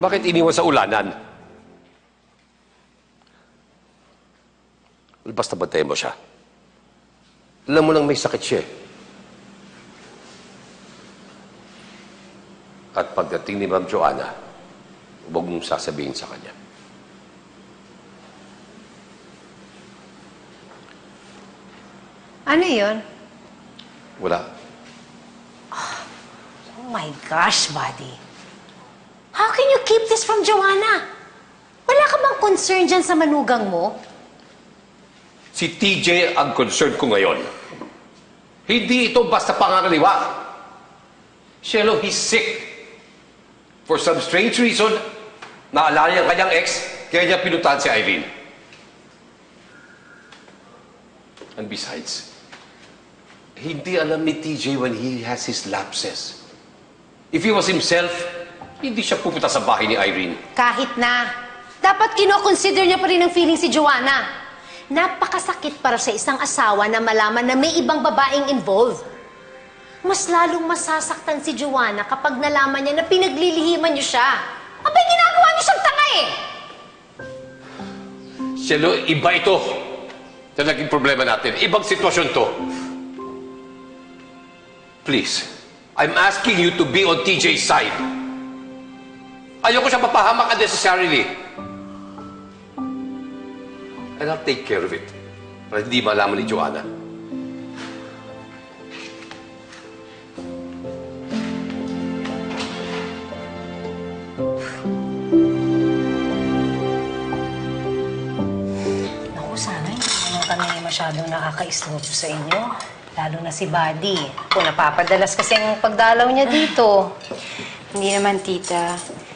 Bakit iniwan sa ulanan? Basta bantayan mo siya. Alam mo nang may sakit siya. At pagdating ni Ma'am Joanna, huwag mong sasabihin sa kanya. Ano yun? Wala. Oh my gosh, buddy. How can you keep this from Joanna? Wala ka bang concern dyan sa manugang mo? Si TJ ang concern ko ngayon. Hindi ito basta pangangaliwa. Shelo, he's sick. For some strange reason, naalala niya ang kanyang ex, kaya niya pinuntahan si Irene. And besides, hindi alam ni TJ when he has his lapses. If he was himself, hindi siya pupunta sa bahay ni Irene. Kahit na. Dapat kino-consider niya pa rin ang feeling si Joanna. Napakasakit para sa isang asawa na malaman na may ibang babaeng involved. Mas lalong masasaktan si Joanna kapag nalaman niya na pinaglilihiman niyo siya. Abay, ginagawa niyo siyang tanga eh! Shelo, iba ito na naging problema natin. Ibang sitwasyon to. Please, I'm asking you to be on TJ's side. Ayoko siya mapahamak unnecessarily. And I'll take care of it. Para hindi malaman ni Joanna. Naku, sana hindi naman kami masyadong nakaka-istorbo sa inyo. Lalo na si Buddy. Kung napapadalas kasi ang pagdalaw niya dito. Hindi naman, tita.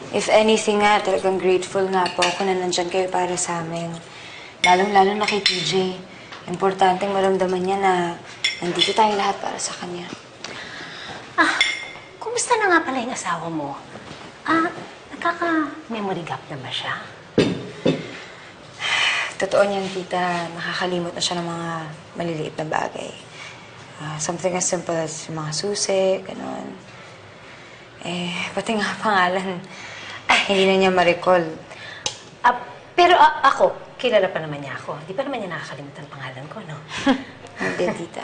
If anything nga, talagang grateful nga po ako na nandyan kayo para sa amin. Lalong-lalo na kay TJ. Importanteng maramdaman niya na nandito tayong lahat para sa kanya. Kumusta na nga pala yung asawa mo? Nagkaka-memory gap na ba siya? Totoo niyan, tita. Nakakalimot na siya ng mga maliliit na bagay. Something as simple as yung mga susi, gano'n. Pati nga pangalan, hindi na niya ma-recall. Pero ako, kilala pa naman niya ako. Di pa naman niya nakakalimutan ang pangalan ko, no? Hindi, tita.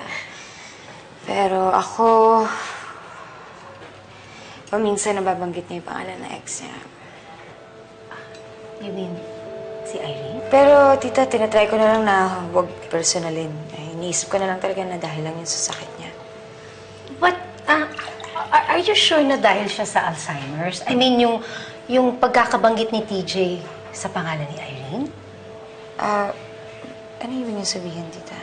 Pero ako, paminsan nababanggit niya yung pangalan ng ex niya. You mean, si Irene? Pero, tita, tinatry ko na lang na huwag personalin. Iniisip ko na lang talaga na dahil lang yun sa sakit niya. But, are you sure na dahil siya sa Alzheimer's? I mean, yung pagkakabanggit ni TJ sa pangalan ni Irene? Ano ibig niyo sabihin, tita?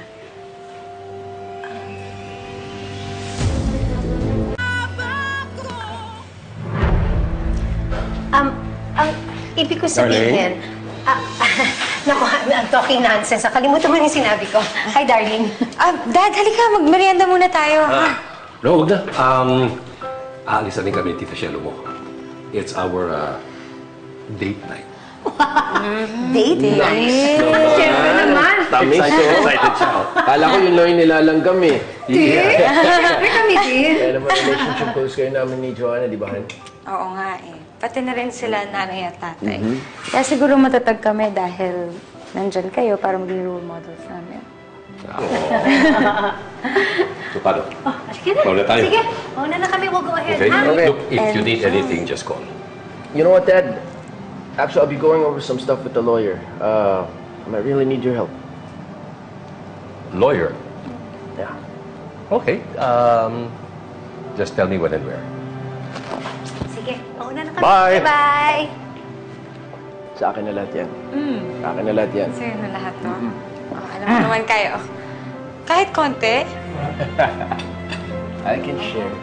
Ang ibig ko sabihin... Naku, I'm talking nonsense. Nakalimutan mo yung sinabi ko. Hi, darling. Dad, halika. Magmerienda muna tayo. No, huwag na. Aalis na rin kami, Tita Shelo mo. It's our date night. Date? Nice. Siyempre naman. Tamis, excited siya. Kala ko yun lang yung nilalanggam eh. Siyempre kami din. Kaya naman relationship goals kayo namin ni Joanna, di ba, Han? Oo nga eh. Pati na rin sila nanay at tatay. Kaya siguro matatag kami dahil nandyan kayo para maging role models namin. So, paano? Sige na. Mauna tayo. Sige. Mauna na kami. We'll go ahead. Okay? Okay. Look, if you need anything, just call. You know what, Dad? Actually, I'll be going over some stuff with the lawyer. I might really need your help. Lawyer? Yeah. Okay. Just tell me when and where. Sige. Mauna na kami. Bye. Bye. Sa akin na lahat yan. Sa akin na lahat yan. Sa'yo na lahat, no? Alam mo naman kayo. Kahit konti. I can share.